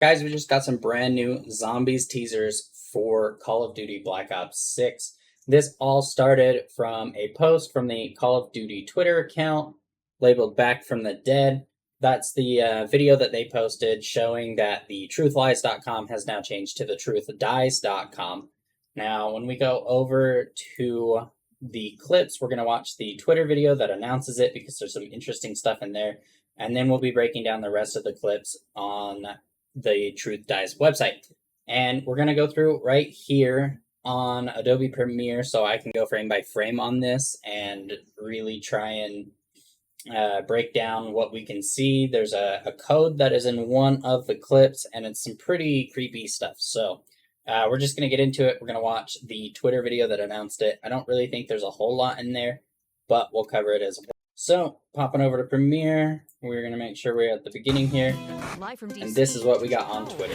Guys, we just got some brand new zombies teasers for Call of Duty Black Ops 6. This all started from a post from the Call of Duty Twitter account labeled Back from the Dead. That's the video that they posted showing that the thetruthdies.com has now changed to thetruthdies.com. Now, when we go over to the clips, we're going to watch the Twitter video that announces it because there's some interesting stuff in there. And then we'll be breaking down the rest of the clips on the Truth Dies website. And we're going to go through right here on Adobe Premiere so I can go frame by frame on this and really try and break down what we can see. There's a code that is in one of the clips, and it's some pretty creepy stuff. So we're just going to get into it. We're going to watch the Twitter video that announced it. I don't really think there's a whole lot in there, but we'll cover it as well. So, popping over to Premiere, we're going to make sure we're at the beginning here. And this is what we got on Twitter.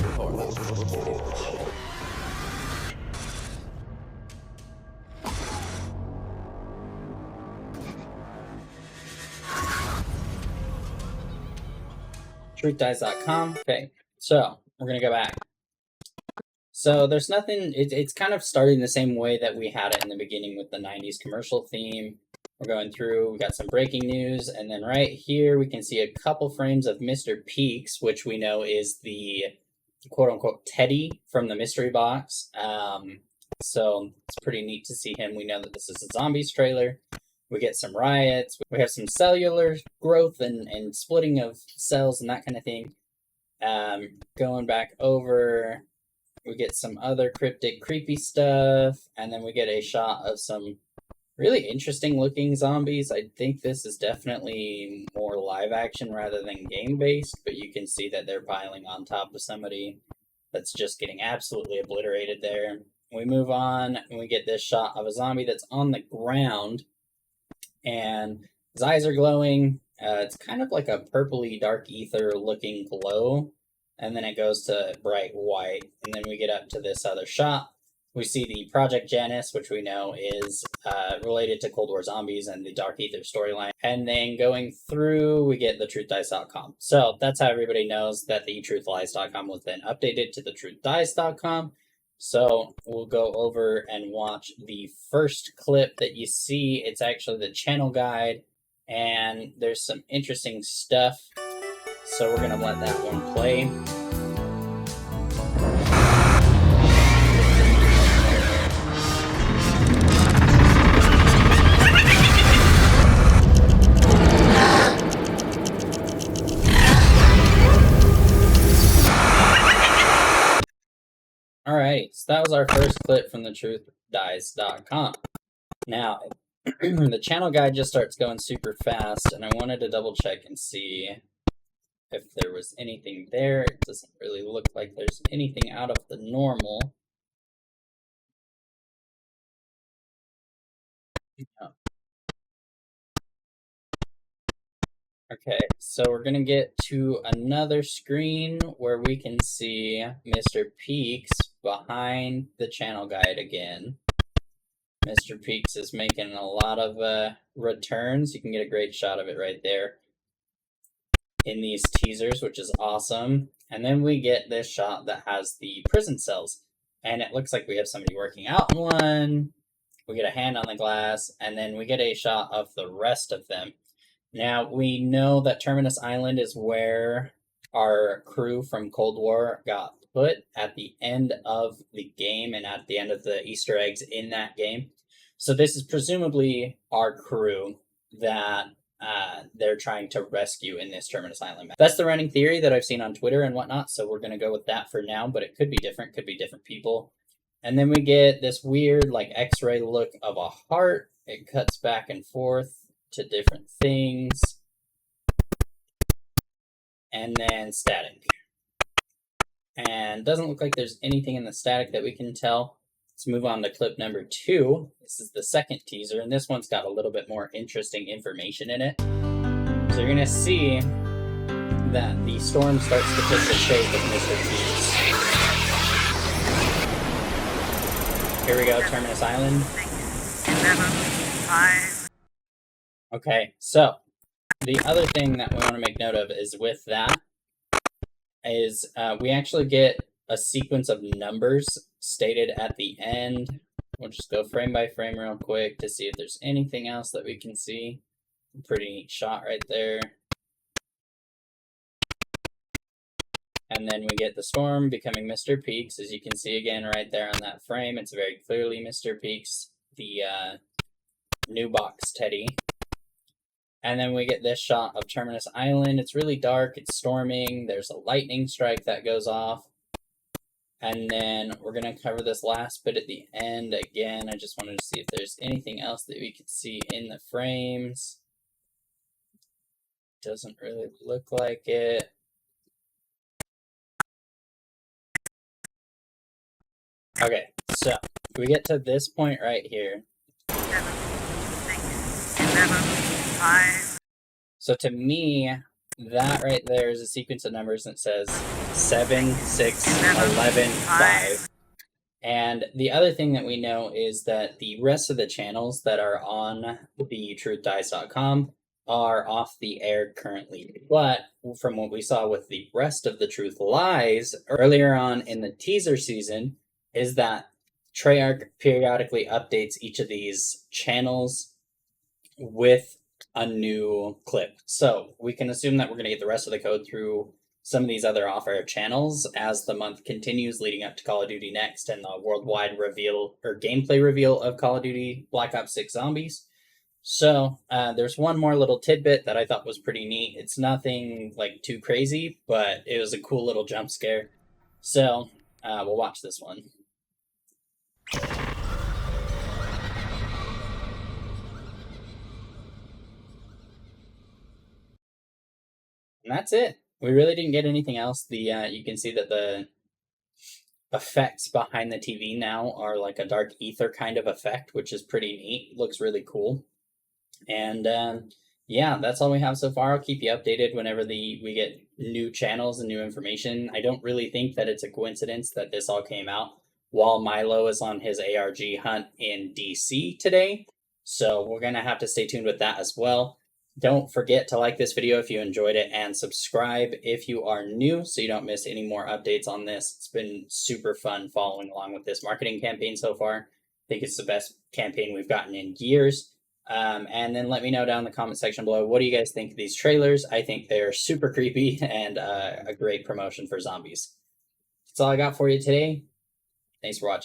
TruthDies.com. Okay, so we're going to go back. So there's nothing, it's kind of starting the same way that we had it in the beginning with the 90s commercial theme. We're going through, we got some breaking news, and then right here we can see a couple frames of Mr. Peaks, which we know is the quote-unquote Teddy from the mystery box. So it's pretty neat to see him. We know that this is a zombies trailer. We get some riots. We have some cellular growth and splitting of cells and that kind of thing. Going back over, we get some other cryptic, creepy stuff, and then we get a shot of some really interesting looking zombies. I think this is definitely more live action rather than game based, but you can see that they're piling on top of somebody that's just getting absolutely obliterated there. We move on and we get this shot of a zombie that's on the ground and his eyes are glowing. It's kind of like a purpley dark ether looking glow, and then it goes to bright white, and then we get up to this other shot. We see the Project Janus, which we know is related to Cold War zombies and the Dark Ether storyline. And then going through, we get the TruthDies.com. So that's how everybody knows that the TruthLies.com was then updated to the TruthDies.com. So we'll go over and watch the first clip that you see. It's actually the channel guide, and there's some interesting stuff. So we're going to let that one play. Alright, so that was our first clip from the TruthDies.com. Now, the channel guide just starts going super fast, and I wanted to double check and see if there was anything there. It doesn't really look like there's anything out of the normal. No. Okay, so we're going to get to another screen where we can see Mr. Peaks behind the channel guide again. Mr. Peaks is making a lot of returns. You can get a great shot of it right there in these teasers, which is awesome. And then we get this shot that has the prison cells, and it looks like we have somebody working out in one. We get a hand on the glass, and then we get a shot of the rest of them. Now, we know that Terminus Island is where our crew from Cold War got put at the end of the game and at the end of the Easter eggs in that game. So this is presumably our crew that they're trying to rescue in this Terminus Island map. That's the running theory that I've seen on Twitter and whatnot, so we're going to go with that for now, but it could be different people. And then we get this weird like X-ray look of a heart. It cuts back and forth to different things, and then static, and doesn't look like there's anything in the static that we can tell. Let's move on to clip number 2. This is the second teaser, and this one's got a little bit more interesting information in it. So you're gonna see that the storm starts to take the shape of Mr. Peaks. Here we go, Terminus Island. 11, 5. Okay, so the other thing that we want to make note of is with that, is we actually get a sequence of numbers stated at the end. We'll just go frame by frame real quick to see if there's anything else that we can see. Pretty neat shot right there. And then we get the storm becoming Mr. Peaks, as you can see again right there on that frame. It's very clearly Mr. Peaks, the new box Teddy. And then we get this shot of Terminus Island. It's really dark, it's storming, there's a lightning strike that goes off. And then we're going to cover this last bit at the end. Again, I just wanted to see if there's anything else that we could see in the frames. Doesn't really look like it. Okay, so we get to this point right here. 7, 6, 11, 5. So to me, that right there is a sequence of numbers that says 7, 6, 11, 5. And the other thing that we know is that the rest of the channels that are on the thetruthdies.com are off the air currently. But from what we saw with the rest of the Truth Lies earlier on in the teaser season, is that Treyarch periodically updates each of these channels with a new clip. So we can assume that we're going to get the rest of the code through some of these other off-air channels as the month continues leading up to Call of Duty Next and the worldwide reveal or gameplay reveal of Call of Duty Black Ops 6 Zombies. So there's one more little tidbit that I thought was pretty neat. It's nothing like too crazy, but it was a cool little jump scare. So we'll watch this one. And that's it. We really didn't get anything else. The you can see that the effects behind the TV now are like a dark ether kind of effect, which is pretty neat. Looks really cool. And yeah, that's all we have so far. I'll keep you updated whenever we get new channels and new information. I don't really think that it's a coincidence that this all came out while Milo is on his ARG hunt in DC today. So we're going to have to stay tuned with that as well. Don't forget to like this video if you enjoyed it and subscribe if you are new so you don't miss any more updates on this. It's been super fun following along with this marketing campaign so far. I think it's the best campaign we've gotten in years. And then let me know down in the comment section below, what do you guys think of these trailers? I think they're super creepy and a great promotion for zombies. That's all I got for you today. Thanks for watching.